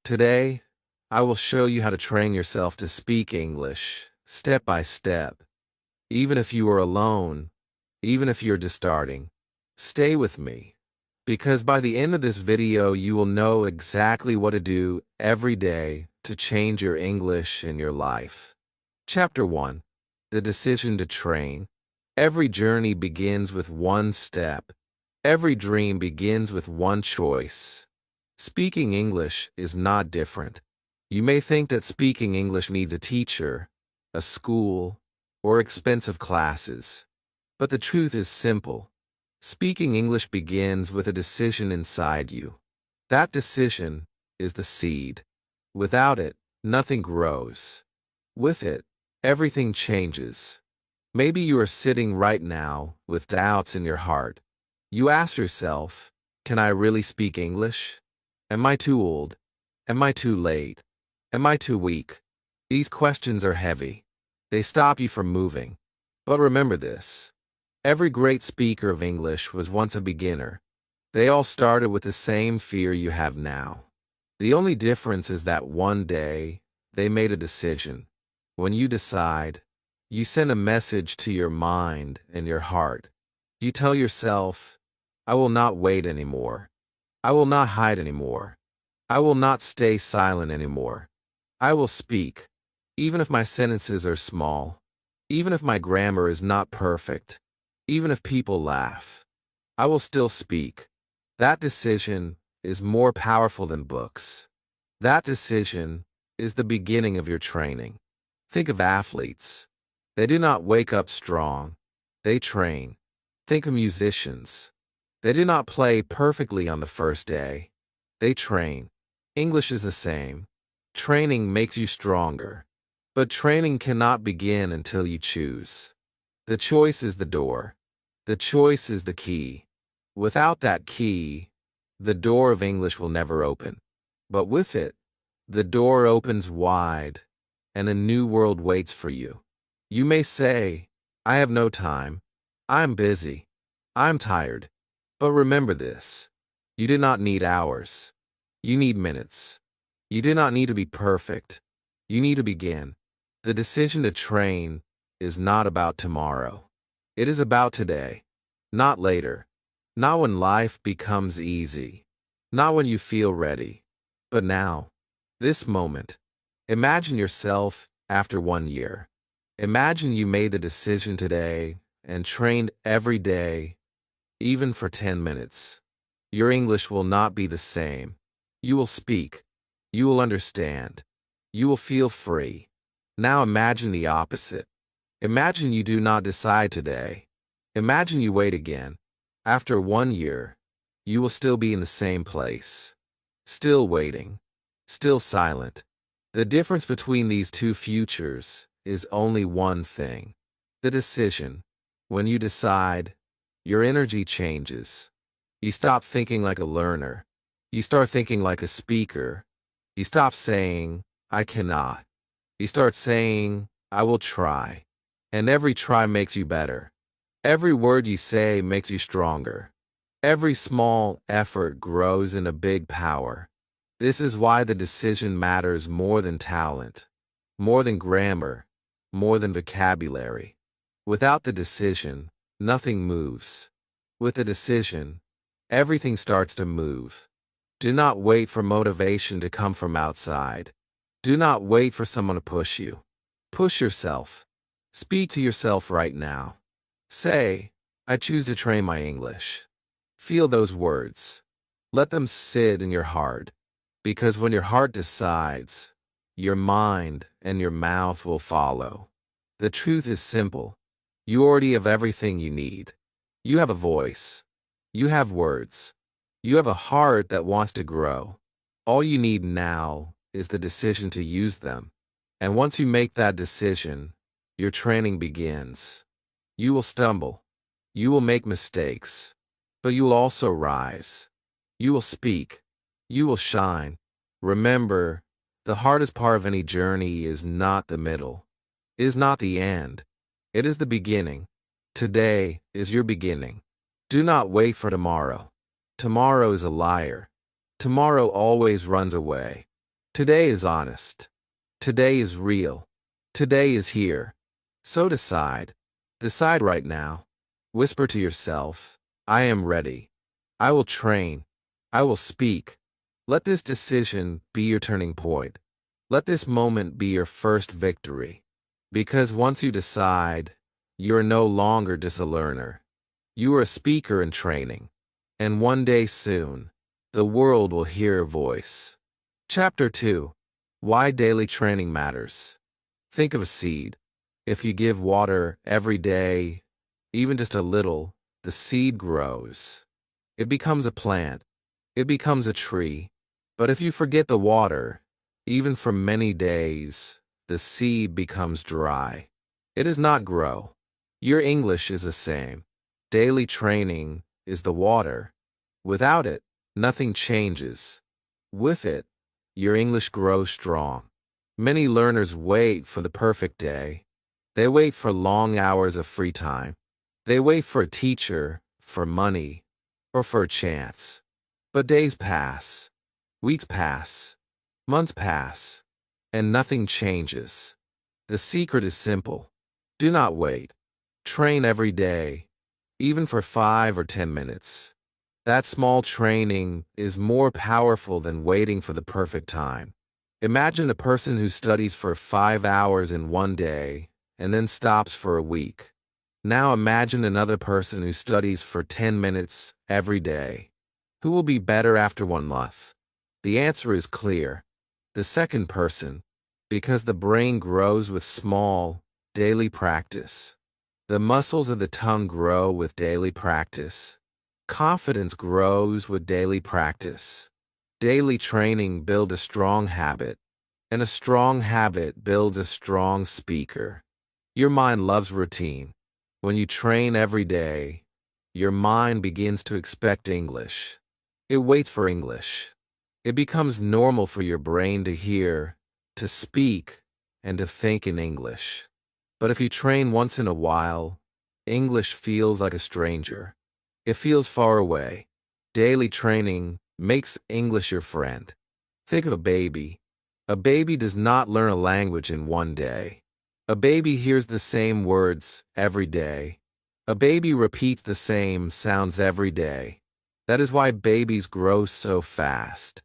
Today, I will show you how to train yourself to speak English, step by step. Even if you are alone, even if you're just starting, stay with me. Because by the end of this video, you will know exactly what to do every day to change your English in your life. Chapter 1. The decision to train. Every journey begins with one step. Every dream begins with one choice. Speaking English is not different. You may think that speaking English needs a teacher, a school, or expensive classes. But the truth is simple. Speaking English begins with a decision inside you. That decision is the seed. Without it, nothing grows. With it, everything changes. Maybe you are sitting right now with doubts in your heart. You ask yourself, can I really speak English? Am I too old? Am I too late? Am I too weak? These questions are heavy. They stop you from moving. But remember this. Every great speaker of English was once a beginner. They all started with the same fear you have now. The only difference is that one day, they made a decision. When you decide, you send a message to your mind and your heart. You tell yourself, I will not wait anymore. I will not hide anymore. I will not stay silent anymore. I will speak, even if my sentences are small, even if my grammar is not perfect, even if people laugh. I will still speak. That decision is more powerful than books. That decision is the beginning of your training. Think of athletes. They do not wake up strong. They train. Think of musicians. They do not play perfectly on the first day. They train. English is the same. Training makes you stronger. But training cannot begin until you choose. The choice is the door. The choice is the key. Without that key, the door of English will never open. But with it, the door opens wide, and a new world waits for you. You may say, I have no time. I am busy. I am tired. But remember this. You do not need hours. You need minutes. You do not need to be perfect. You need to begin. The decision to train is not about tomorrow. It is about today. Not later. Not when life becomes easy. Not when you feel ready. But now. This moment. Imagine yourself after 1 year. Imagine you made the decision today and trained every day, even for 10 minutes. Your English will not be the same. You will speak. You will understand. You will feel free. Now imagine the opposite. Imagine you do not decide today. Imagine you wait again. After 1 year, you will still be in the same place. Still waiting. Still silent. The difference between these two futures is only one thing. The decision. When you decide, your energy changes. You stop thinking like a learner. You start thinking like a speaker. You stop saying, I cannot. You start saying, I will try. And every try makes you better. Every word you say makes you stronger. Every small effort grows into big power. This is why the decision matters more than talent, more than grammar, more than vocabulary. Without the decision, nothing moves. With the decision, everything starts to move. Do not wait for motivation to come from outside. Do not wait for someone to push you. Push yourself. Speak to yourself right now. Say, I choose to train my English. Feel those words. Let them sit in your heart. Because when your heart decides, your mind and your mouth will follow. The truth is simple. You already have everything you need. You have a voice. You have words. You have a heart that wants to grow. All you need now is the decision to use them. And once you make that decision, your training begins. You will stumble. You will make mistakes. But you will also rise. You will speak. You will shine. Remember, the hardest part of any journey is not the middle. It is not the end. It is the beginning. Today is your beginning. Do not wait for tomorrow. Tomorrow is a liar. Tomorrow always runs away. Today is honest. Today is real. Today is here. So decide. Decide right now. Whisper to yourself, I am ready. I will train. I will speak. Let this decision be your turning point. Let this moment be your first victory. Because once you decide, you are no longer just a learner. You are a speaker in training. And one day soon, the world will hear your voice. Chapter 2. Why daily training matters. Think of a seed. If you give water every day, even just a little, the seed grows. It becomes a plant. It becomes a tree. But if you forget the water, even for many days, the seed becomes dry. It does not grow. Your English is the same. Daily training is the water. Without it, nothing changes. With it, your English grows strong. Many learners wait for the perfect day. They wait for long hours of free time. They wait for a teacher, for money, or for a chance. But days pass. Weeks pass. Months pass. And nothing changes. The secret is simple. Do not wait. Train every day, even for 5 or 10 minutes. That small training is more powerful than waiting for the perfect time. Imagine a person who studies for 5 hours in one day and then stops for a week. Now imagine another person who studies for 10 minutes every day. Who will be better after 1 month? The answer is clear. The second person, because the brain grows with small, daily practice. The muscles of the tongue grow with daily practice. Confidence grows with daily practice. Daily training builds a strong habit, and a strong habit builds a strong speaker. Your mind loves routine. When you train every day, your mind begins to expect English. It waits for English. It becomes normal for your brain to hear, to speak, and to think in English. But if you train once in a while, English feels like a stranger. It feels far away. Daily training makes English your friend. Think of a baby. A baby does not learn a language in one day. A baby hears the same words every day. A baby repeats the same sounds every day. That is why babies grow so fast.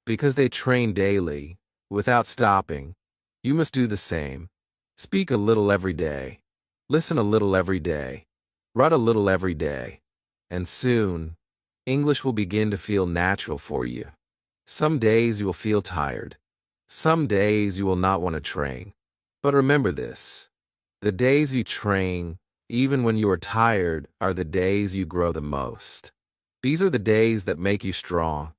Because they train daily, without stopping. You must do the same. Speak a little every day. Listen a little every day. Write a little every day. And soon, English will begin to feel natural for you. Some days you will feel tired. Some days you will not want to train. But remember this. The days you train, even when you are tired, are the days you grow the most. These are the days that make you strong.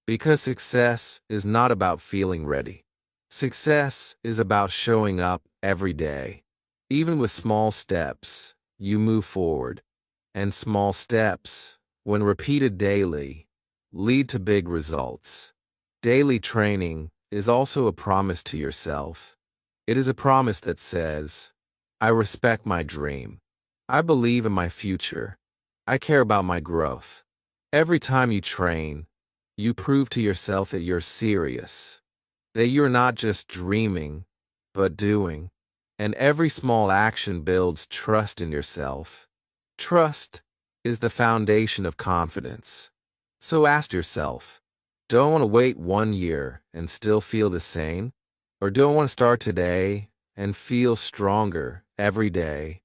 Because success is not about feeling ready. Success is about showing up every day. Even with small steps, you move forward. And small steps, when repeated daily, lead to big results. Daily training is also a promise to yourself. It is a promise that says, I respect my dream. I believe in my future. I care about my growth. Every time you train, you prove to yourself that you're serious, that you're not just dreaming, but doing. And every small action builds trust in yourself. Trust is the foundation of confidence. So ask yourself, do I want to wait 1 year and still feel the same? Or do I want to start today and feel stronger every day?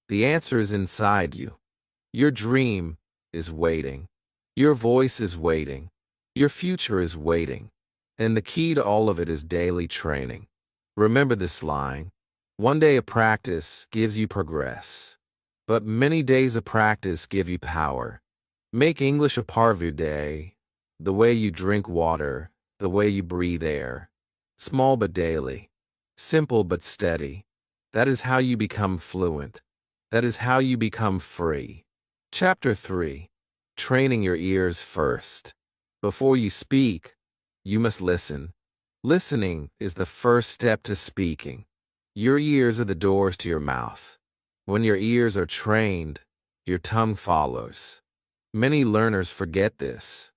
The answer is inside you. Your dream is waiting. Your voice is waiting. Your future is waiting. And the key to all of it is daily training. Remember this line. One day of practice gives you progress. But many days of practice give you power. Make English a part of your day. The way you drink water. The way you breathe air. Small but daily. Simple but steady. That is how you become fluent. That is how you become free. Chapter 3. Training your ears first. Before you speak, you must listen. Listening is the first step to speaking. Your ears are the doors to your mouth. When your ears are trained, your tongue follows. Many learners forget this.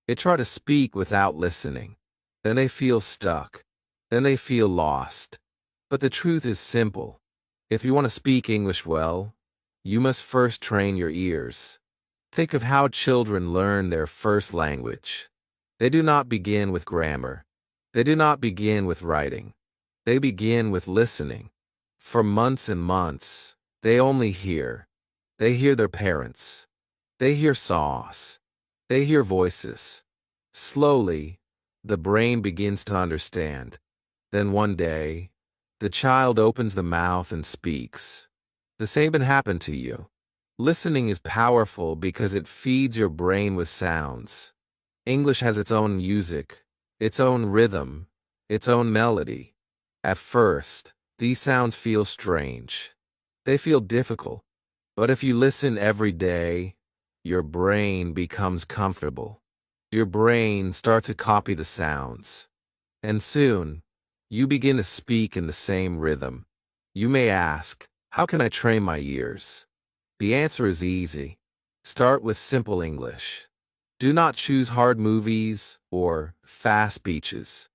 They try to speak without listening. Then they feel stuck. Then they feel lost. But the truth is simple. If you want to speak English well, you must first train your ears. Think of how children learn their first language. They do not begin with grammar. They do not begin with writing. They begin with listening. For months and months, they only hear. They hear their parents. They hear saws. They hear voices. Slowly, the brain begins to understand. Then one day, the child opens the mouth and speaks. The same can happen to you. Listening is powerful because it feeds your brain with sounds. English has its own music, its own rhythm, its own melody. At first, these sounds feel strange. They feel difficult. But if you listen every day, your brain becomes comfortable. Your brain starts to copy the sounds. And soon, you begin to speak in the same rhythm. You may ask, how can I train my ears? The answer is easy. Start with simple English. Do not choose hard movies or fast speeches.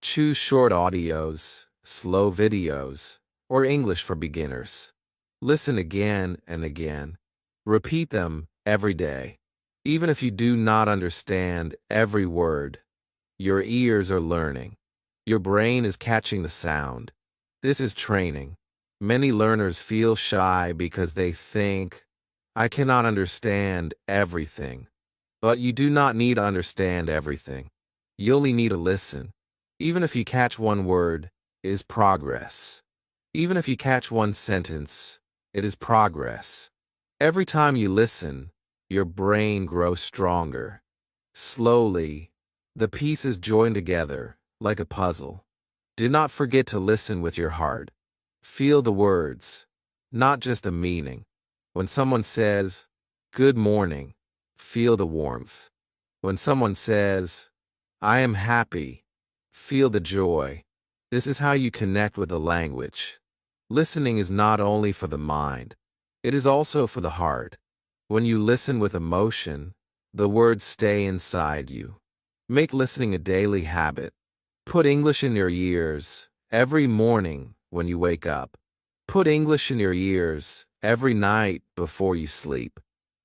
Choose short audios, slow videos, or English for beginners. Listen again and again. Repeat them every day. Even if you do not understand every word, your ears are learning. Your brain is catching the sound. This is training. Many learners feel shy because they think, I cannot understand everything. But you do not need to understand everything. You only need to listen. Even if you catch one word, it is progress. Even if you catch one sentence, it is progress. Every time you listen, your brain grows stronger. Slowly, the pieces join together like a puzzle. Do not forget to listen with your heart. Feel the words, not just the meaning. When someone says, good morning, feel the warmth. When someone says, I am happy, feel the joy. This is how you connect with the language. Listening is not only for the mind, it is also for the heart. When you listen with emotion, the words stay inside you. Make listening a daily habit. Put English in your ears every morning when you wake up. Put English in your ears every night before you sleep.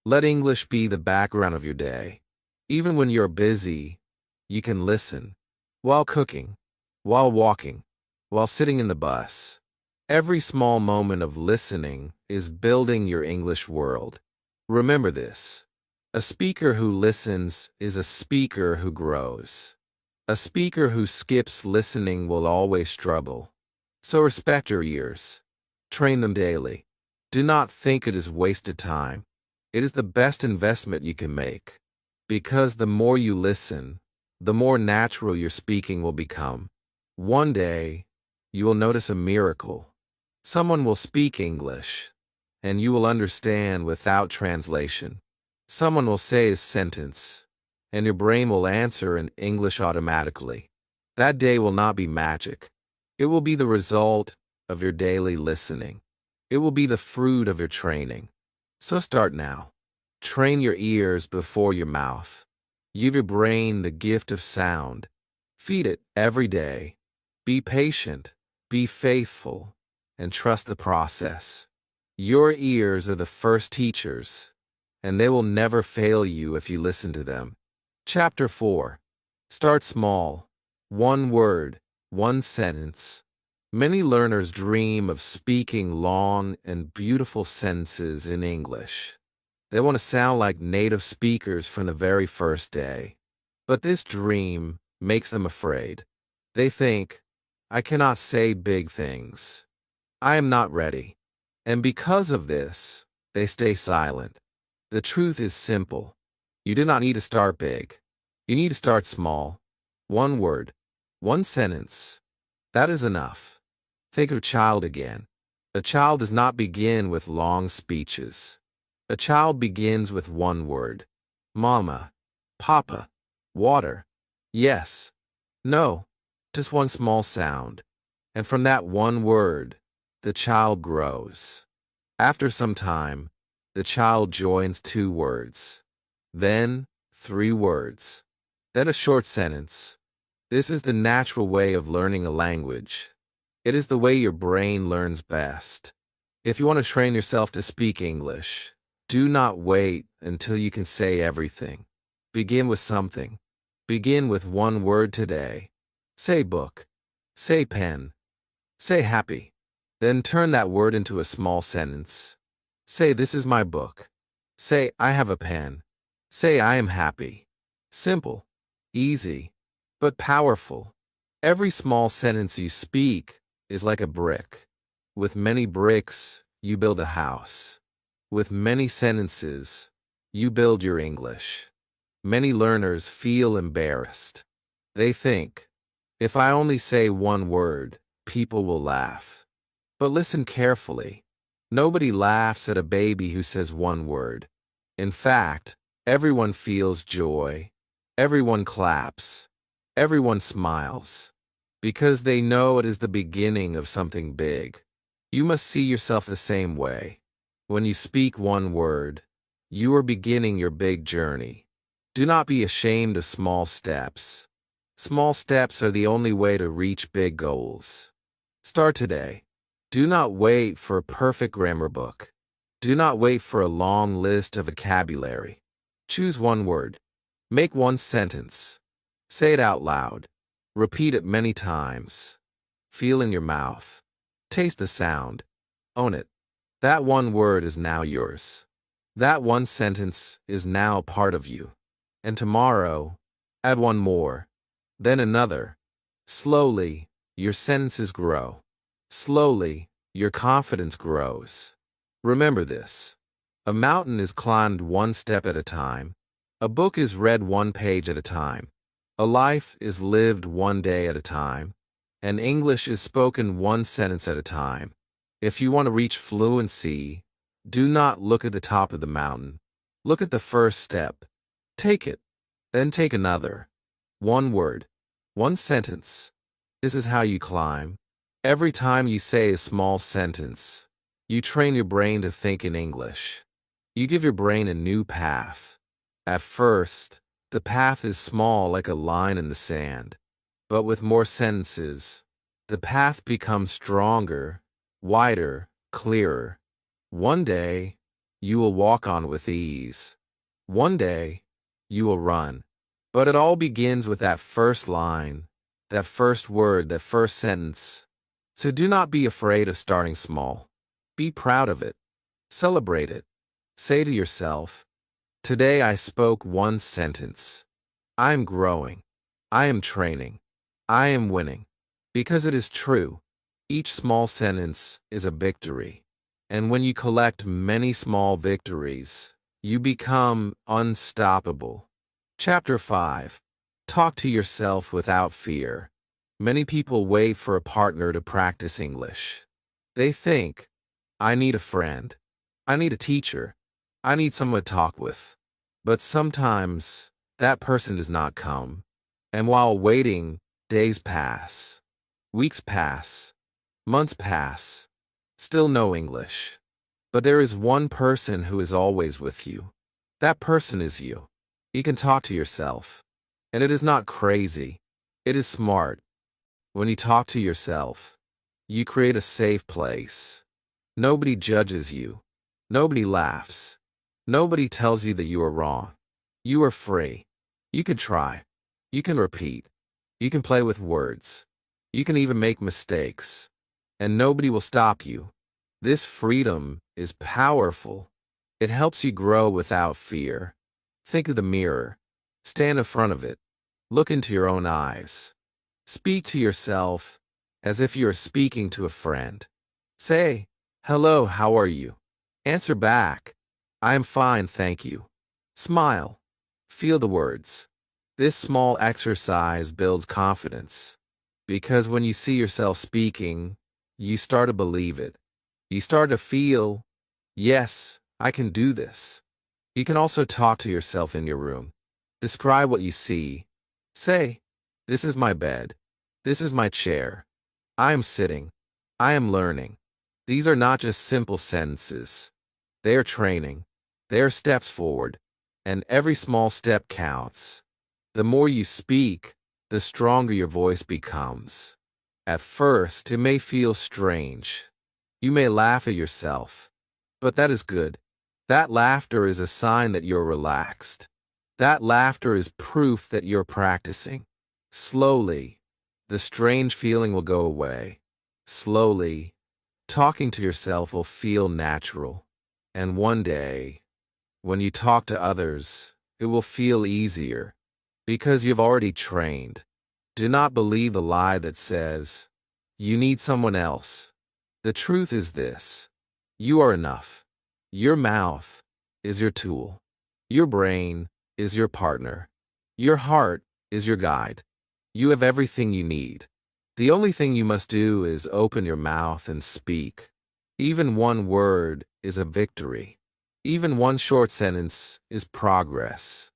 Let English be the background of your day. Even when you're busy, you can listen. While cooking, while walking, while sitting in the bus. Every small moment of listening is building your English world. Remember this. A speaker who listens is a speaker who grows. A speaker who skips listening will always struggle. So respect your ears. Train them daily. Do not think it is wasted time. It is the best investment you can make. Because the more you listen, the more natural your speaking will become. One day, you will notice a miracle. Someone will speak English, and you will understand without translation. Someone will say a sentence, and your brain will answer in English automatically. That day will not be magic. It will be the result of your daily listening. It will be the fruit of your training. So start now. Train your ears before your mouth. Give your brain the gift of sound. Feed it every day. Be patient, be faithful, and trust the process. Your ears are the first teachers, and they will never fail you if you listen to them. Chapter 4. Start small. One word, one sentence. Many learners dream of speaking long and beautiful sentences in English. They want to sound like native speakers from the very first day. But this dream makes them afraid. They think, I cannot say big things. I am not ready. And because of this, they stay silent. The truth is simple. You do not need to start big. You need to start small. One word, one sentence. That is enough. Think of child again. A child does not begin with long speeches. A child begins with one word. Mama, Papa, water, yes, no, just one small sound. And from that one word, the child grows. After some time, the child joins 2 words, then 3 words, then a short sentence, This is the natural way of learning a language. It is the way your brain learns best. If you want to train yourself to speak English, do not wait until you can say everything. Begin with something. Begin with one word today. Say book. Say pen. Say happy. Then turn that word into a small sentence. Say, this is my book. Say, I have a pen. Say, I am happy. Simple, easy, but powerful. Every small sentence you speak is like a brick. With many bricks, you build a house. With many sentences, you build your English. Many learners feel embarrassed. They think, if I only say one word, people will laugh. But listen carefully. Nobody laughs at a baby who says one word. In fact, everyone feels joy. Everyone claps. Everyone smiles. Because they know it is the beginning of something big. You must see yourself the same way. When you speak one word, you are beginning your big journey. Do not be ashamed of small steps. Small steps are the only way to reach big goals. Start today. Do not wait for a perfect grammar book. Do not wait for a long list of vocabulary. Choose one word. Make one sentence. Say it out loud. Repeat it many times. Feel in your mouth. Taste the sound. Own it. That one word is now yours. That one sentence is now part of you. And tomorrow, add one more. Then another. Slowly, your sentences grow. Slowly, your confidence grows. Remember this. A mountain is climbed one step at a time. A book is read one page at a time. A life is lived one day at a time. And English is spoken one sentence at a time. If you want to reach fluency, do not look at the top of the mountain. Look at the first step. Take it. Then take another. One word. One sentence. This is how you climb. Every time you say a small sentence, you train your brain to think in English. You give your brain a new path. At first, the path is small like a line in the sand. But with more sentences, the path becomes stronger, wider, clearer. One day, you will walk on with ease. One day, you will run. But it all begins with that first line, that first word, that first sentence. So do not be afraid of starting small. Be proud of it. Celebrate it. Say to yourself, today I spoke one sentence. I am growing. I am training. I am winning. Because it is true. Each small sentence is a victory. And when you collect many small victories, you become unstoppable. Chapter 5. Talk to yourself without fear. Many people wait for a partner to practice English. They think, I need a friend. I need a teacher. I need someone to talk with. But sometimes, that person does not come. And while waiting, days pass. Weeks pass. Months pass. Still no English. But there is one person who is always with you. That person is you. You can talk to yourself. And it is not crazy. It is smart. When you talk to yourself, you create a safe place. Nobody judges you. Nobody laughs. Nobody tells you that you are wrong. You are free. You can try. You can repeat. You can play with words. You can even make mistakes. And nobody will stop you. This freedom is powerful. It helps you grow without fear. Think of the mirror. Stand in front of it. Look into your own eyes. Speak to yourself as if you are speaking to a friend. Say, hello, how are you? Answer back, I am fine, thank you. Smile. Feel the words. This small exercise builds confidence. Because when you see yourself speaking, you start to believe it. You start to feel, yes, I can do this. You can also talk to yourself in your room. Describe what you see. Say, this is my bed. This is my chair. I am sitting. I am learning. These are not just simple sentences. They are training. They are steps forward. And every small step counts. The more you speak, the stronger your voice becomes. At first, it may feel strange. You may laugh at yourself. But that is good. That laughter is a sign that you're relaxed. That laughter is proof that you're practicing. Slowly, the strange feeling will go away. Slowly, talking to yourself will feel natural. And one day, when you talk to others, it will feel easier because you've already trained. Do not believe the lie that says, you need someone else. The truth is this: you are enough. Your mouth is your tool. Your brain is your partner. Your heart is your guide. You have everything you need. The only thing you must do is open your mouth and speak. Even one word is a victory. Even one short sentence is progress.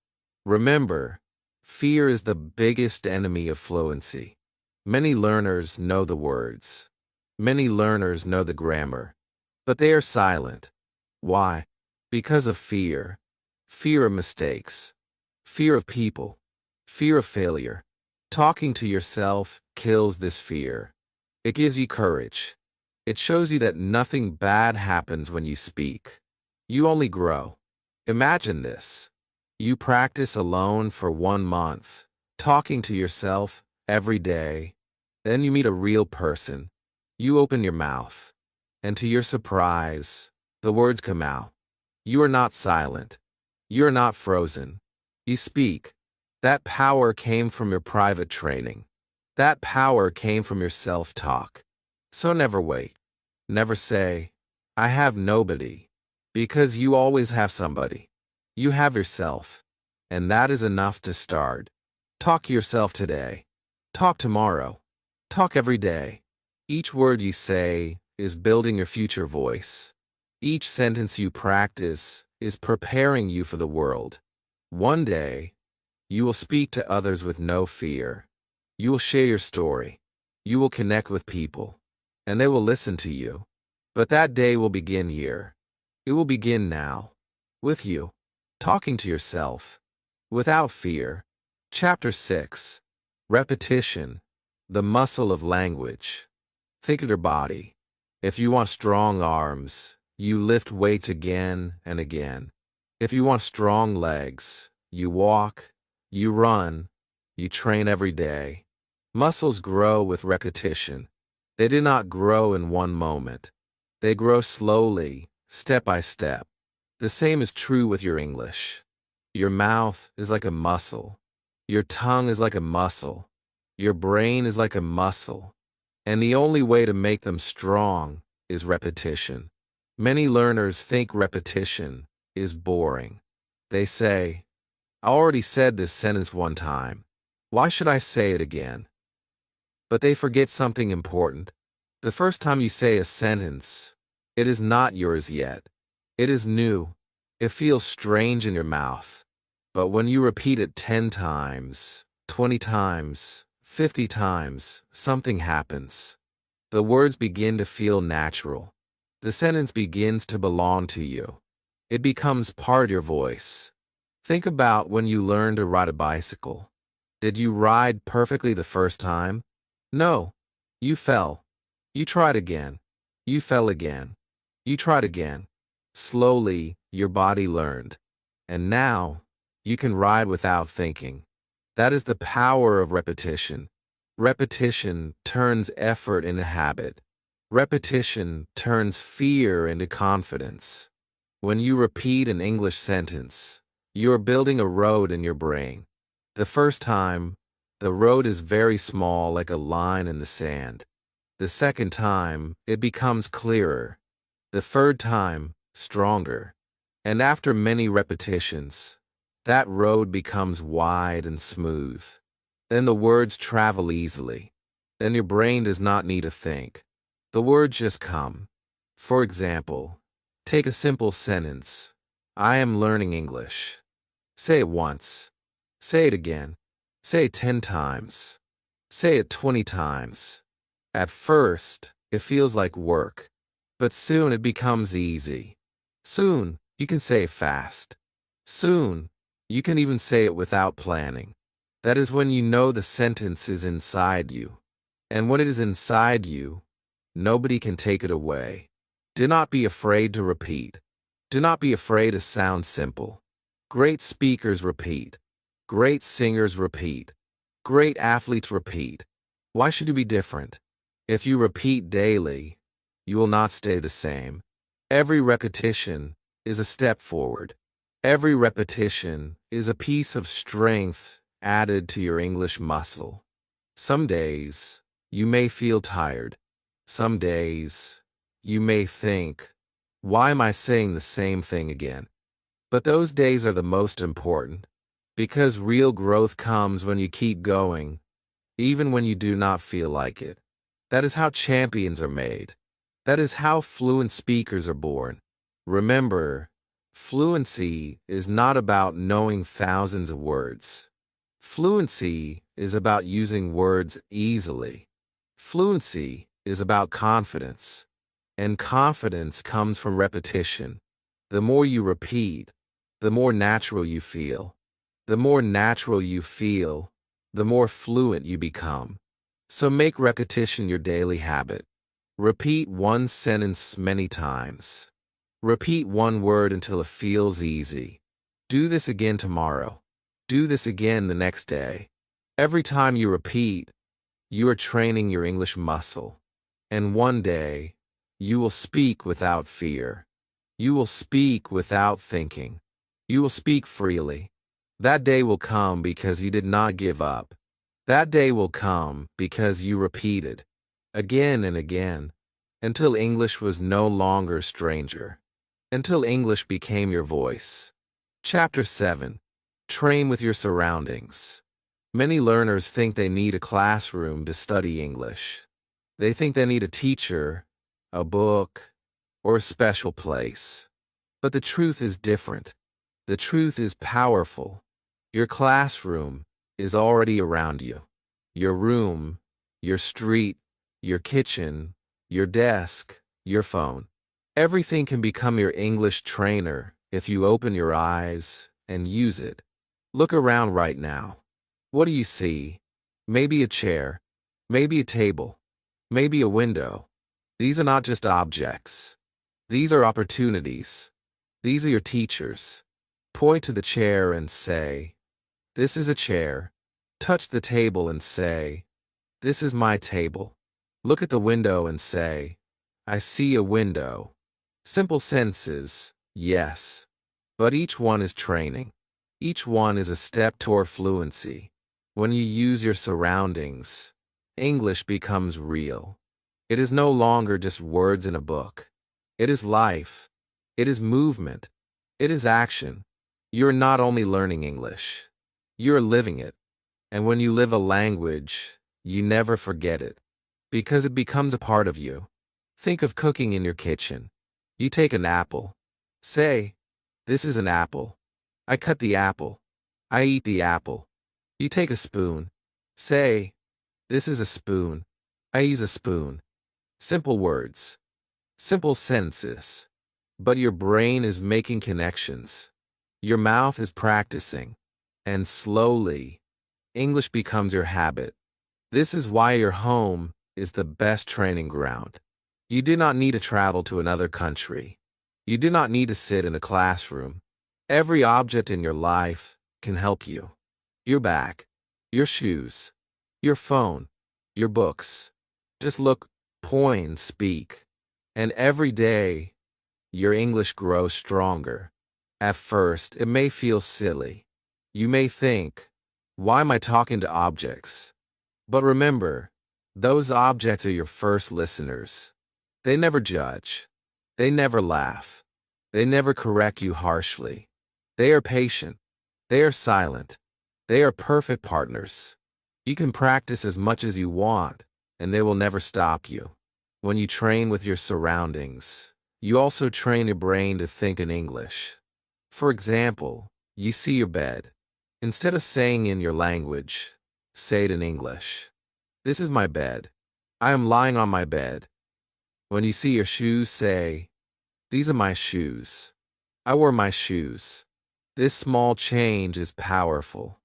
Remember, fear is the biggest enemy of fluency. Many learners know the words. Many learners know the grammar. But they are silent. Why? Because of fear. Fear of mistakes. Fear of people. Fear of failure. Talking to yourself kills this fear. It gives you courage. It shows you that nothing bad happens when you speak. You only grow. Imagine this. You practice alone for 1 month, talking to yourself every day. Then you meet a real person. You open your mouth. And to your surprise, the words come out. You are not silent. You are not frozen. You speak. That power came from your private training. That power came from your self-talk. So never wait. Never say, I have nobody. Because you always have somebody. You have yourself. And that is enough to start. Talk to yourself today. Talk tomorrow. Talk every day. Each word you say is building your future voice. Each sentence you practice is preparing you for the world. One day, you will speak to others with no fear. You will share your story. You will connect with people. And they will listen to you. But that day will begin here. It will begin now. With you. Talking to yourself. Without fear. Chapter 6. Repetition. The muscle of language. Think of your body. If you want strong arms, you lift weights again and again. If you want strong legs, you walk, you run, you train every day. Muscles grow with repetition. They do not grow in one moment. They grow slowly, step by step. The same is true with your English. Your mouth is like a muscle. Your tongue is like a muscle. Your brain is like a muscle. And the only way to make them strong is repetition. Many learners think repetition is boring. They say, I already said this sentence one time. Why should I say it again? But they forget something important. The first time you say a sentence, it is not yours yet. It is new. It feels strange in your mouth. But when you repeat it 10 times, 20 times, 50 times, something happens. The words begin to feel natural. The sentence begins to belong to you. It becomes part of your voice. Think about when you learned to ride a bicycle. Did you ride perfectly the first time? No. You fell. You tried again. You fell again. You tried again. Slowly, your body learned. And now, you can ride without thinking. That is the power of repetition. Repetition turns effort into habit. Repetition turns fear into confidence. When you repeat an English sentence, you are building a road in your brain. The first time, the road is very small, like a line in the sand. The second time, it becomes clearer. The third time, stronger. And after many repetitions, that road becomes wide and smooth. Then the words travel easily. Then your brain does not need to think. The words just come. For example, take a simple sentence. I am learning English. Say it once. Say it again. Say it 10 times. Say it 20 times. At first, it feels like work. But soon it becomes easy. Soon, you can say it fast. Soon, you can even say it without planning. That is when you know the sentence is inside you. And when it is inside you, nobody can take it away. Do not be afraid to repeat. Do not be afraid to sound simple. Great speakers repeat. Great singers repeat. Great athletes repeat. Why should you be different? If you repeat daily, you will not stay the same. Every repetition is a step forward. Every repetition is a piece of strength added to your English muscle. Some days, you may feel tired. Some days, you may think, why am I saying the same thing again? But those days are the most important, because real growth comes when you keep going, even when you do not feel like it. That is how champions are made. That is how fluent speakers are born. Remember, fluency is not about knowing thousands of words. Fluency is about using words easily. Fluency is about confidence. And confidence comes from repetition. The more you repeat, the more natural you feel. The more natural you feel, the more fluent you become. So make repetition your daily habit. Repeat one sentence many times. Repeat one word until it feels easy. Do this again tomorrow. Do this again the next day. Every time you repeat, you are training your English muscle. And one day, you will speak without fear. You will speak without thinking. You will speak freely. That day will come because you did not give up. That day will come because you repeated, again and again, until English was no longer a stranger. Until English became your voice. Chapter 7. Train with your surroundings. Many learners think they need a classroom to study English. They think they need a teacher, a book, or a special place. But the truth is different. The truth is powerful. Your classroom is already around you. Your room, your street, your kitchen, your desk, your phone. Everything can become your English trainer if you open your eyes and use it. Look around right now. What do you see? Maybe a chair, maybe a table, maybe a window. These are not just objects. These are opportunities. These are your teachers. Point to the chair and say, "This is a chair." Touch the table and say, "This is my table." Look at the window and say, "I see a window." Simple sentences, yes. But each one is training. Each one is a step toward fluency. When you use your surroundings, English becomes real. It is no longer just words in a book. It is life. It is movement. It is action. You're not only learning English, you're living it. And when you live a language, you never forget it, because it becomes a part of you. Think of cooking in your kitchen. You take an apple. Say, "This is an apple. I cut the apple. I eat the apple." You take a spoon. Say, "This is a spoon. I use a spoon." Simple words. Simple sentences. But your brain is making connections. Your mouth is practicing. And slowly, English becomes your habit. This is why your home is the best training ground. You do not need to travel to another country. You do not need to sit in a classroom. Every object in your life can help you. Your bag, your shoes, your phone, your books. Just look, point, speak. And every day, your English grows stronger. At first, it may feel silly. You may think, why am I talking to objects? But remember, those objects are your first listeners. They never judge. They never laugh. They never correct you harshly. They are patient. They are silent. They are perfect partners. You can practice as much as you want, and they will never stop you. When you train with your surroundings, you also train your brain to think in English. For example, you see your bed. Instead of saying in your language, say it in English. "This is my bed. I am lying on my bed." When you see your shoes, say, "These are my shoes. I wore my shoes." This small change is powerful.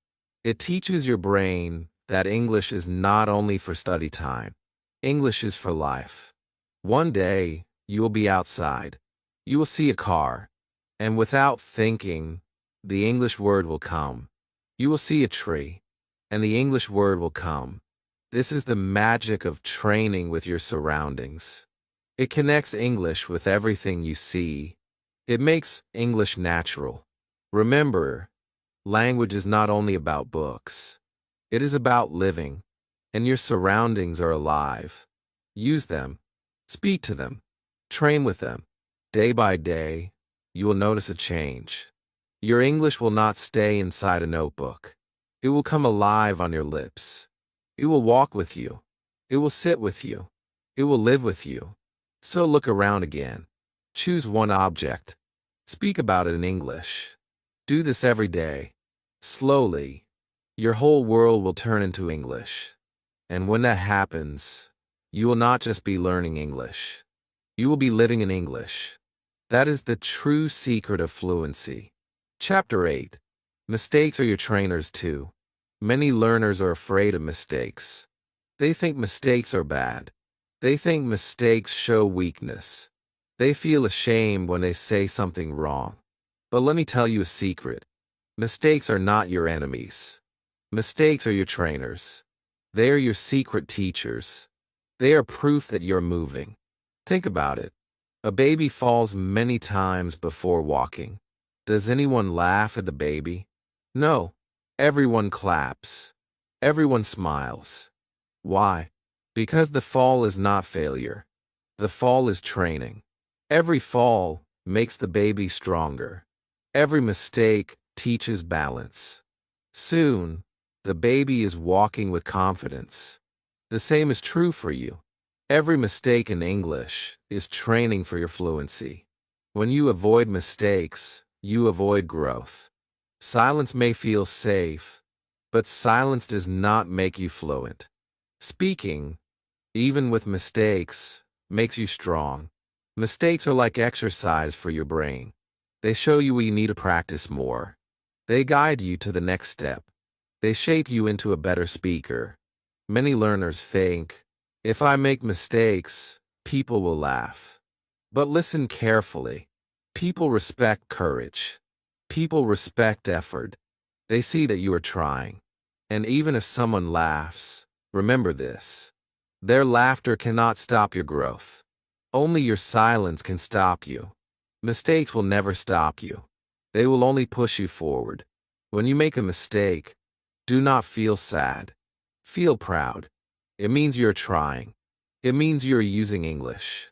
It teaches your brain that English is not only for study time. English is for life. One day, you will be outside. You will see a car, and without thinking, the English word will come. You will see a tree, and the English word will come. This is the magic of training with your surroundings. It connects English with everything you see. It makes English natural. Remember, language is not only about books. It is about living, and your surroundings are alive. Use them. Speak to them. Train with them. Day by day, you will notice a change. Your English will not stay inside a notebook. It will come alive on your lips. It will walk with you. It will sit with you. It will live with you. So look around again. Choose one object. Speak about it in English. Do this every day. Slowly, your whole world will turn into English. And when that happens, you will not just be learning English. You will be living in English. That is the true secret of fluency. Chapter 8. Mistakes are your trainers too. Many learners are afraid of mistakes. They think mistakes are bad. They think mistakes show weakness. They feel ashamed when they say something wrong. But let me tell you a secret. Mistakes are not your enemies. Mistakes are your trainers. They are your secret teachers. They are proof that you're moving. Think about it. A baby falls many times before walking. Does anyone laugh at the baby? No. Everyone claps. Everyone smiles. Why? Because the fall is not failure. The fall is training. Every fall makes the baby stronger. Every mistake teaches balance. Soon, the baby is walking with confidence. The same is true for you. Every mistake in English is training for your fluency. When you avoid mistakes, you avoid growth. Silence may feel safe, but silence does not make you fluent. Speaking, even with mistakes, makes you strong. Mistakes are like exercise for your brain. They show you where you need to practice more. They guide you to the next step. They shape you into a better speaker. Many learners think, if I make mistakes, people will laugh. But listen carefully. People respect courage. People respect effort. They see that you are trying. And even if someone laughs, remember this. Their laughter cannot stop your growth. Only your silence can stop you. Mistakes will never stop you. They will only push you forward. When you make a mistake, do not feel sad. Feel proud. It means you're trying. It means you're using English.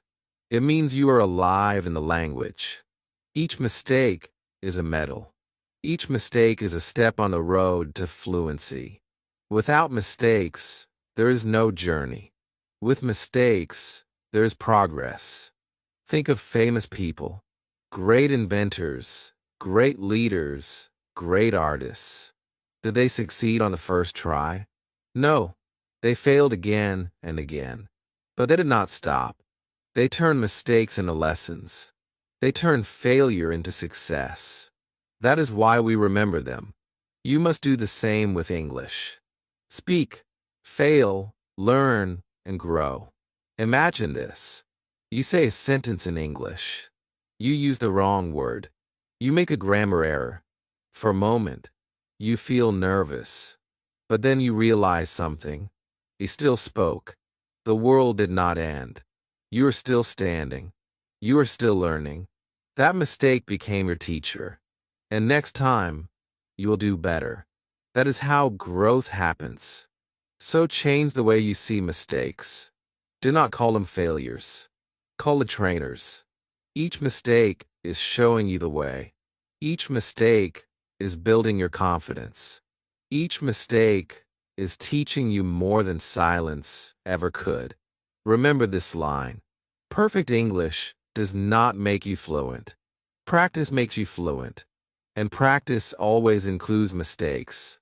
It means you are alive in the language. Each mistake is a medal. Each mistake is a step on the road to fluency. Without mistakes, there is no journey. With mistakes, there is progress. Think of famous people, great inventors, great leaders, great artists. Did they succeed on the first try? No. They failed again and again. But they did not stop. They turned mistakes into lessons. They turned failure into success. That is why we remember them. You must do the same with English. Speak, fail, learn, and grow. Imagine this. You say a sentence in English. You use the wrong word. You make a grammar error. For a moment, you feel nervous. But then you realize something. He still spoke. The world did not end. You are still standing. You are still learning. That mistake became your teacher. And next time, you will do better. That is how growth happens. So change the way you see mistakes. Do not call them failures. Call it trainers. Each mistake is showing you the way. Each mistake is building your confidence. Each mistake is teaching you more than silence ever could. Remember this line. Perfect English does not make you fluent. Practice makes you fluent. And practice always includes mistakes.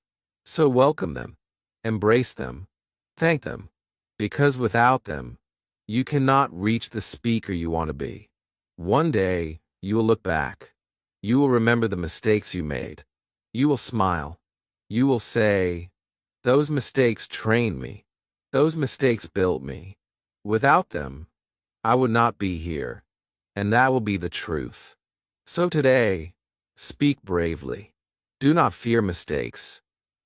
So welcome them. Embrace them. Thank them. Because without them, you cannot reach the speaker you want to be. One day, you will look back. You will remember the mistakes you made. You will smile. You will say, "Those mistakes trained me. Those mistakes built me. Without them, I would not be here." And that will be the truth. So today, speak bravely. Do not fear mistakes.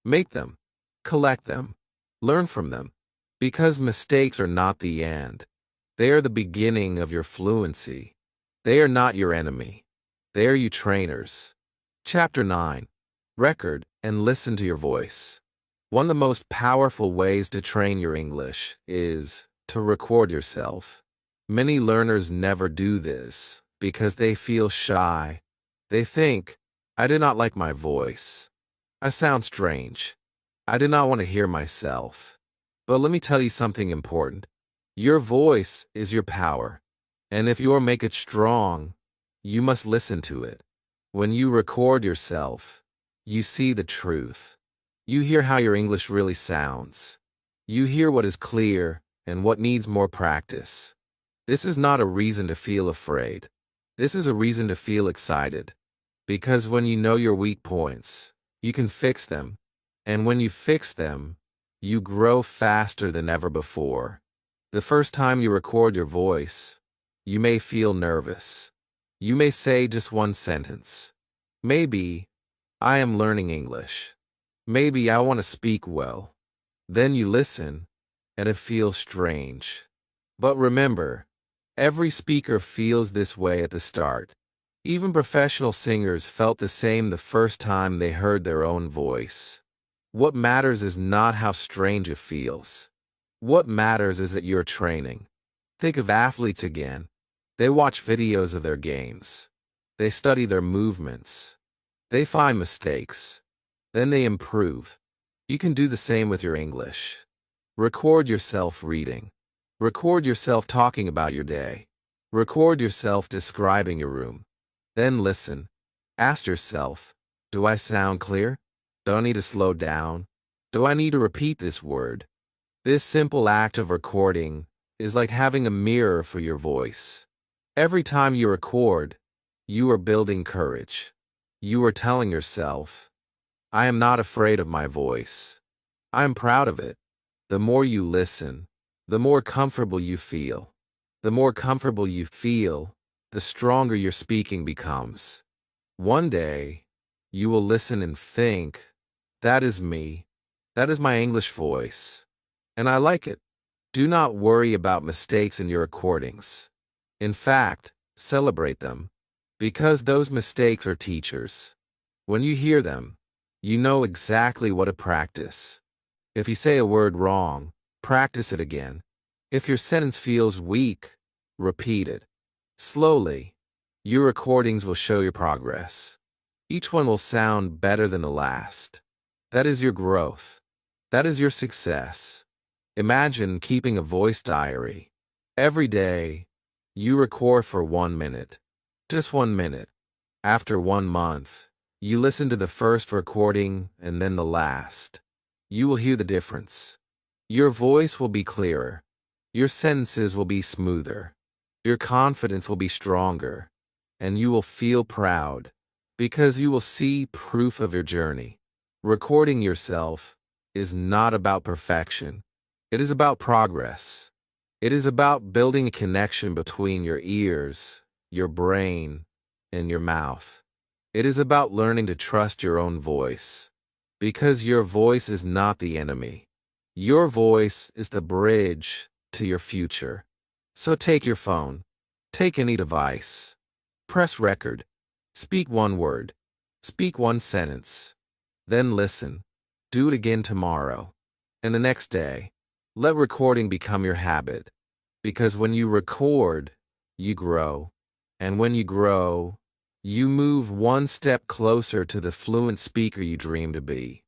Make them. Collect them. Learn from them. Because mistakes are not the end. They are the beginning of your fluency. They are not your enemy. They are you trainers. Chapter 9. Record and listen to your voice. One of the most powerful ways to train your English is to record yourself. Many learners never do this because they feel shy. They think, "I do not like my voice. I sound strange. I do not want to hear myself." But let me tell you something important. Your voice is your power. And if you will make it strong, you must listen to it. When you record yourself, you see the truth. You hear how your English really sounds. You hear what is clear and what needs more practice. This is not a reason to feel afraid. This is a reason to feel excited. Because when you know your weak points, you can fix them. And when you fix them, you grow faster than ever before. The first time you record your voice, you may feel nervous. You may say just one sentence. Maybe, "I am learning English." Maybe, "I want to speak well." Then you listen, and it feels strange. But remember, every speaker feels this way at the start. Even professional singers felt the same the first time they heard their own voice. What matters is not how strange it feels. What matters is that you're training. Think of athletes again. They watch videos of their games. They study their movements. They find mistakes. Then they improve. You can do the same with your English. Record yourself reading. Record yourself talking about your day. Record yourself describing your room. Then listen. Ask yourself, "Do I sound clear? Do I need to slow down? Do I need to repeat this word?" This simple act of recording is like having a mirror for your voice. Every time you record, you are building courage. You are telling yourself, "I am not afraid of my voice. I am proud of it." The more you listen, the more comfortable you feel. The more comfortable you feel, the stronger your speaking becomes. One day, you will listen and think, "That is me. That is my English voice. And I like it." Do not worry about mistakes in your recordings. In fact, celebrate them. Because those mistakes are teachers. When you hear them, you know exactly what to practice. If you say a word wrong, practice it again. If your sentence feels weak, repeat it. Slowly, your recordings will show your progress. Each one will sound better than the last. That is your growth. That is your success. Imagine keeping a voice diary. Every day, you record for 1 minute. Just 1 minute. After 1 month, you listen to the first recording and then the last. You will hear the difference. Your voice will be clearer. Your sentences will be smoother. Your confidence will be stronger. And you will feel proud, because you will see proof of your journey. Recording yourself is not about perfection. It is about progress. It is about building a connection between your ears, your brain, and your mouth. It is about learning to trust your own voice. Because your voice is not the enemy. Your voice is the bridge to your future. So take your phone. Take any device. Press record. Speak one word. Speak one sentence. Then listen. Do it again tomorrow. And the next day. Let recording become your habit. Because when you record, you grow. And when you grow, you move one step closer to the fluent speaker you dream to be.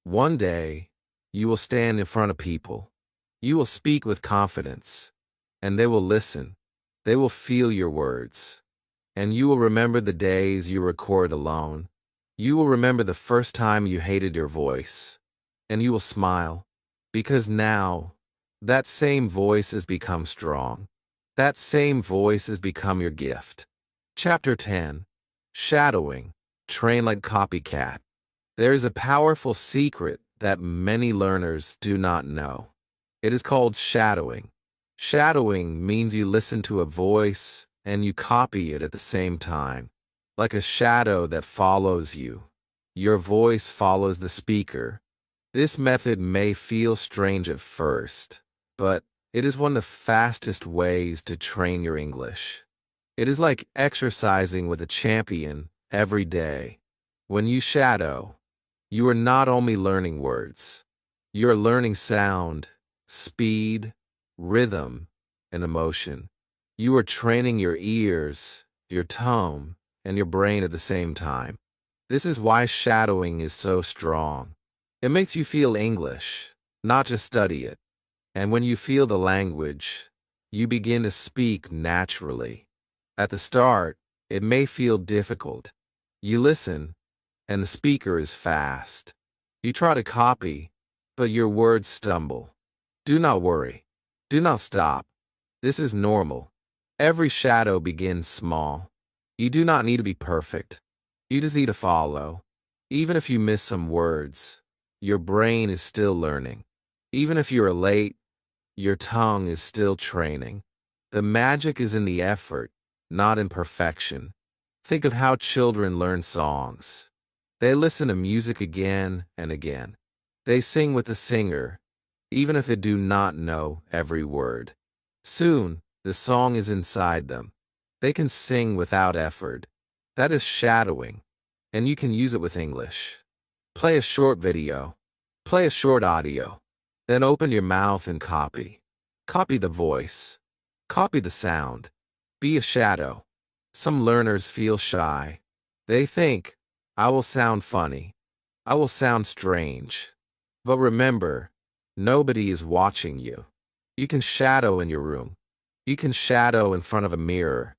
One day, you will stand in front of people. You will speak with confidence. And they will listen. They will feel your words. And you will remember the days you record alone. You will remember the first time you hated your voice. And you will smile. Because now, that same voice has become strong. That same voice has become your gift. Chapter 10. Shadowing. Train like copycat. There is a powerful secret that many learners do not know. It is called shadowing. Shadowing means you listen to a voice and you copy it at the same time, like a shadow that follows you. Your voice follows the speaker. This method may feel strange at first, but it is one of the fastest ways to train your English. It is like exercising with a champion every day. When you shadow, you are not only learning words, you are learning sound, speed, rhythm, and emotion. You are training your ears, your tone, and your brain at the same time. This is why shadowing is so strong. It makes you feel English, not just study it. And when you feel the language, you begin to speak naturally. At the start, it may feel difficult. You listen, and the speaker is fast. You try to copy, but your words stumble. Do not worry. Do not stop. This is normal. Every shadow begins small. You do not need to be perfect. You just need to follow. Even if you miss some words, your brain is still learning. Even if you are late, your tongue is still training. The magic is in the effort, not in perfection. Think of how children learn songs. They listen to music again and again. They sing with the singer, even if they do not know every word. Soon, the song is inside them. They can sing without effort. That is shadowing, and you can use it with English. Play a short video. Play a short audio. Then open your mouth and copy. Copy the voice. Copy the sound. Be a shadow. Some learners feel shy. They think, I will sound funny. I will sound strange. But remember, nobody is watching you. You can shadow in your room. You can shadow in front of a mirror.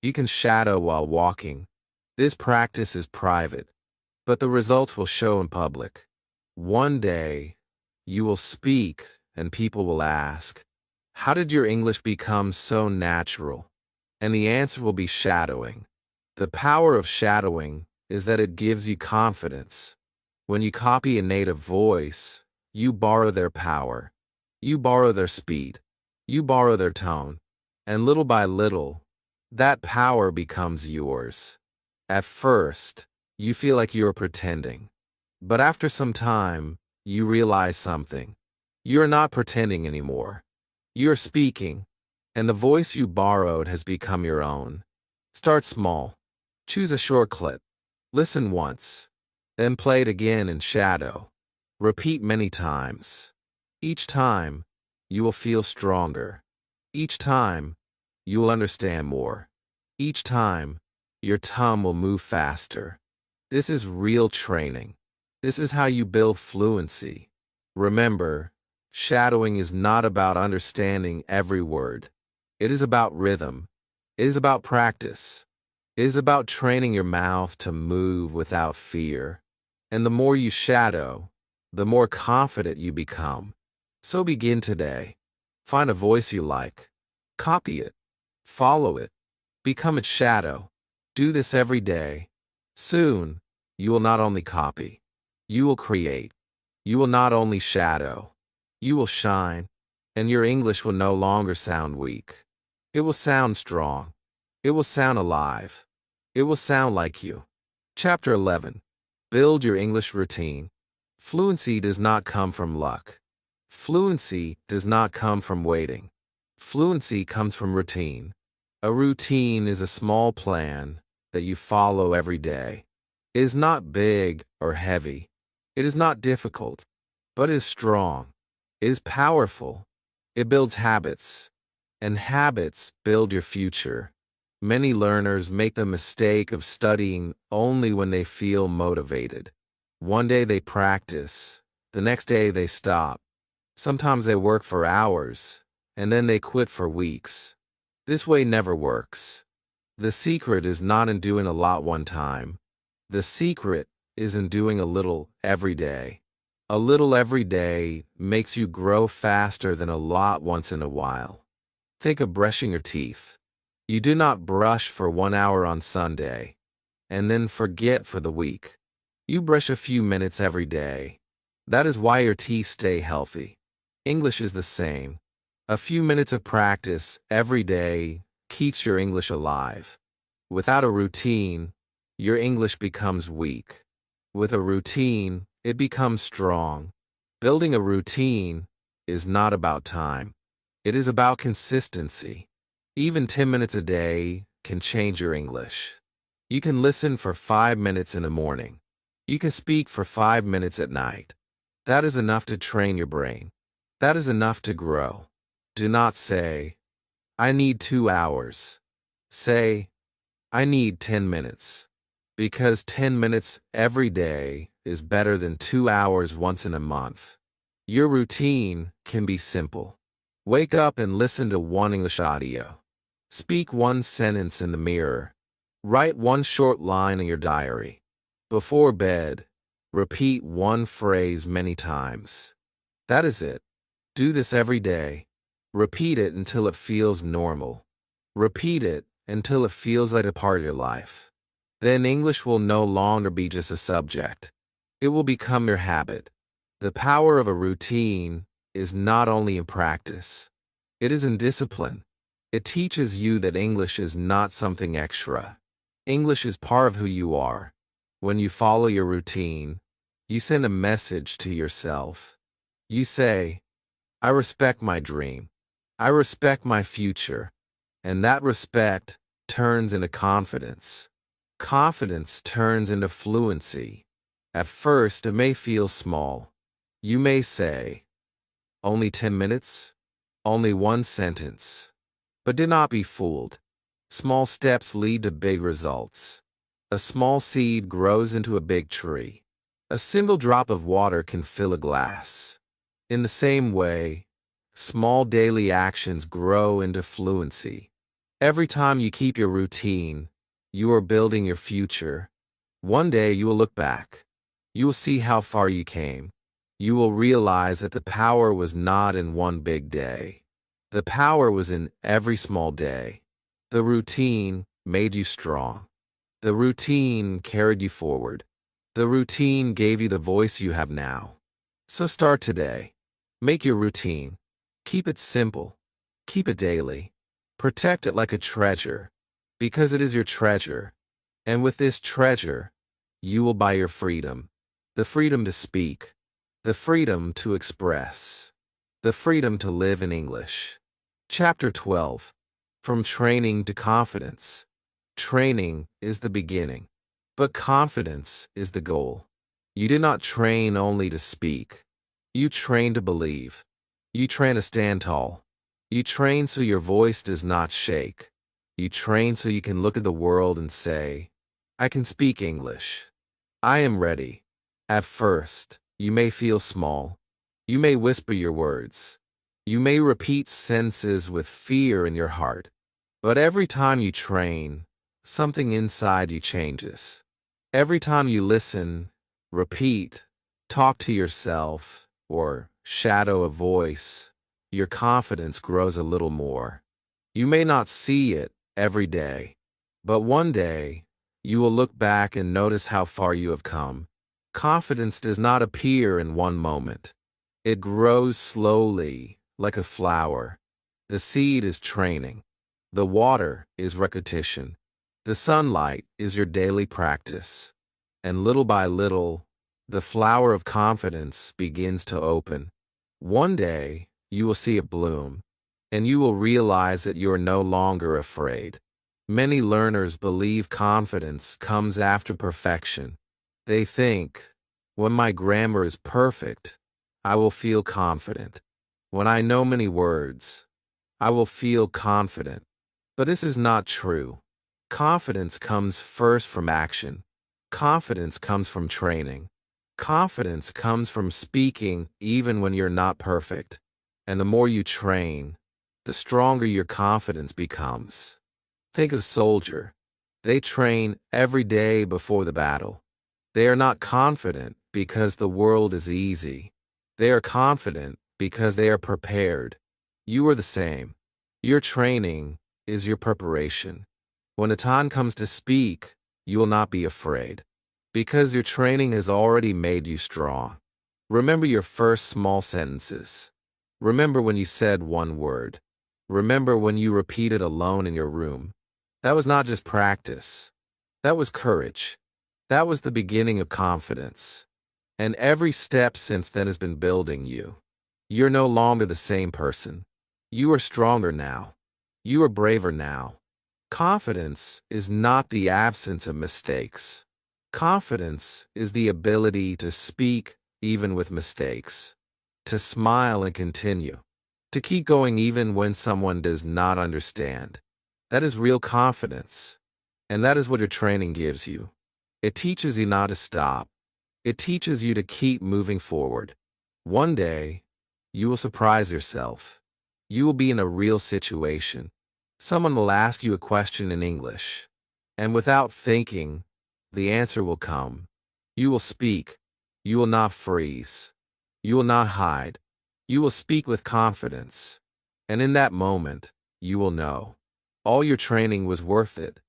You can shadow while walking. This practice is private, but the results will show in public. One day, you will speak and people will ask, how did your English become so natural? And the answer will be shadowing. The power of shadowing is that it gives you confidence. When you copy a native voice, you borrow their power. You borrow their speed. You borrow their tone. And little by little, that power becomes yours. At first, you feel like you're pretending. But after some time, you realize something. You're not pretending anymore. You're speaking, and the voice you borrowed has become your own. Start small. Choose a short clip. Listen once. Then play it again in shadow. Repeat many times. Each time, you will feel stronger. Each time, you will understand more. Each time, your tongue will move faster. This is real training. This is how you build fluency. Remember, shadowing is not about understanding every word. It is about rhythm. It is about practice. It is about training your mouth to move without fear. And the more you shadow, the more confident you become. So begin today. Find a voice you like. Copy it. Follow it. Become its shadow. Do this every day. Soon, you will not only copy, you will create. You will not only shadow, you will shine, and your English will no longer sound weak. It will sound strong. It will sound alive. It will sound like you. Chapter 11. Build your English routine. Fluency does not come from luck. Fluency does not come from waiting. Fluency comes from routine. A routine is a small plan that you follow every day. It is not big or heavy. It is not difficult, but it is strong. It is powerful. It builds habits, and habits build your future. Many learners make the mistake of studying only when they feel motivated. One day they practice, the next day they stop. Sometimes they work for hours, and then they quit for weeks. This way never works. The secret is not in doing a lot one time. The secret is in doing a little every day. A little every day makes you grow faster than a lot once in a while. Think of brushing your teeth. You do not brush for 1 hour on Sunday, and then forget for the week. You brush a few minutes every day. That is why your teeth stay healthy. English is the same. A few minutes of practice every day keeps your English alive. Without a routine, your English becomes weak. With a routine, it becomes strong. Building a routine is not about time. It is about consistency. Even 10 minutes a day can change your English. You can listen for 5 minutes in the morning. You can speak for 5 minutes at night. That is enough to train your brain. That is enough to grow. Do not say, I need 2 hours. Say, I need 10 minutes. Because 10 minutes every day is better than 2 hours once in a month. Your routine can be simple. Wake up and listen to one English audio. Speak one sentence in the mirror. Write one short line in your diary. Before bed, repeat one phrase many times. That is it. Do this every day. Repeat it until it feels normal. Repeat it until it feels like a part of your life. Then English will no longer be just a subject. It will become your habit. The power of a routine is not only in practice. It is in discipline. It teaches you that English is not something extra. English is part of who you are. When you follow your routine, you send a message to yourself. You say, I respect my dream. I respect my future. And that respect turns into confidence. Confidence turns into fluency. At first, it may feel small. You may say, only 10 minutes? Only one sentence. But do not be fooled. Small steps lead to big results. A small seed grows into a big tree. A single drop of water can fill a glass. In the same way, small daily actions grow into fluency. Every time you keep your routine, you are building your future. One day you will look back. You will see how far you came. You will realize that the power was not in one big day. The power was in every small day. The routine made you strong. The routine carried you forward. The routine gave you the voice you have now. So start today. Make your routine. Keep it simple. Keep it daily. Protect it like a treasure, because it is your treasure. And with this treasure, you will buy your freedom. The freedom to speak. The freedom to express. The freedom to live in English. Chapter 12. From training to confidence. Training is the beginning, but confidence is the goal. You do not train only to speak. You train to believe. You train to stand tall. You train so your voice does not shake. You train so you can look at the world and say, I can speak English. I am ready. At first, you may feel small. You may whisper your words. You may repeat sentences with fear in your heart. But every time you train, something inside you changes. Every time you listen, repeat, talk to yourself, or shadow a voice, your confidence grows a little more. You may not see it every day, but one day, you will look back and notice how far you have come. Confidence does not appear in one moment. It grows slowly, like a flower. The seed is training. The water is repetition. The sunlight is your daily practice. And little by little, the flower of confidence begins to open. One day, you will see it bloom, and you will realize that you are no longer afraid. Many learners believe confidence comes after perfection. They think, when my grammar is perfect, I will feel confident. When I know many words, I will feel confident. But this is not true. Confidence comes first from action. Confidence comes from training. Confidence comes from speaking even when you're not perfect. And the more you train, the stronger your confidence becomes. Think of a soldier. They train every day before the battle. They are not confident because the world is easy. They are confident because they are prepared. You are the same. Your training is your preparation. When the time comes to speak, you will not be afraid. Because your training has already made you strong. Remember your first small sentences. Remember when you said one word. Remember when you repeated alone in your room. That was not just practice. That was courage. That was the beginning of confidence. And every step since then has been building you. You're no longer the same person. You are stronger now. You are braver now. Confidence is not the absence of mistakes. Confidence is the ability to speak even with mistakes, to smile and continue, to keep going even when someone does not understand. That is real confidence. And that is what your training gives you. It teaches you not to stop. It teaches you to keep moving forward. One day, you will surprise yourself. You will be in a real situation. Someone will ask you a question in English. And without thinking, the answer will come. You will speak. You will not freeze. You will not hide. You will speak with confidence. And in that moment, you will know. All your training was worth it.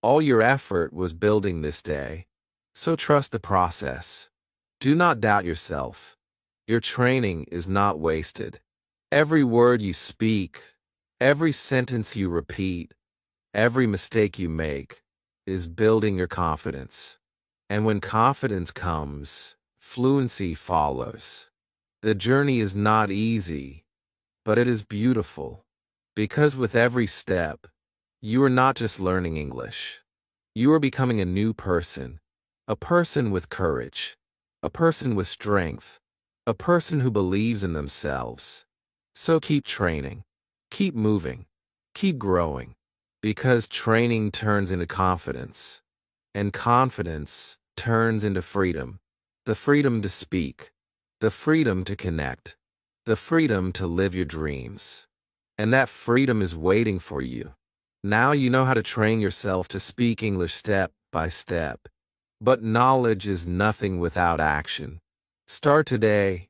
All your effort was building this day. So trust the process. Do not doubt yourself. Your training is not wasted. Every word you speak, every sentence you repeat, every mistake you make is building your confidence. And when confidence comes, fluency follows. The journey is not easy, but it is beautiful. Because with every step, you are not just learning English. You are becoming a new person, a person with courage, a person with strength, a person who believes in themselves. So keep training, keep moving, keep growing, because training turns into confidence, and confidence turns into freedom, the freedom to speak, the freedom to connect, the freedom to live your dreams. And that freedom is waiting for you. Now you know how to train yourself to speak English step by step. But knowledge is nothing without action. Start today,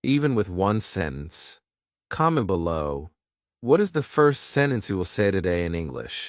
even with one sentence. Comment below. What is the first sentence you will say today in English?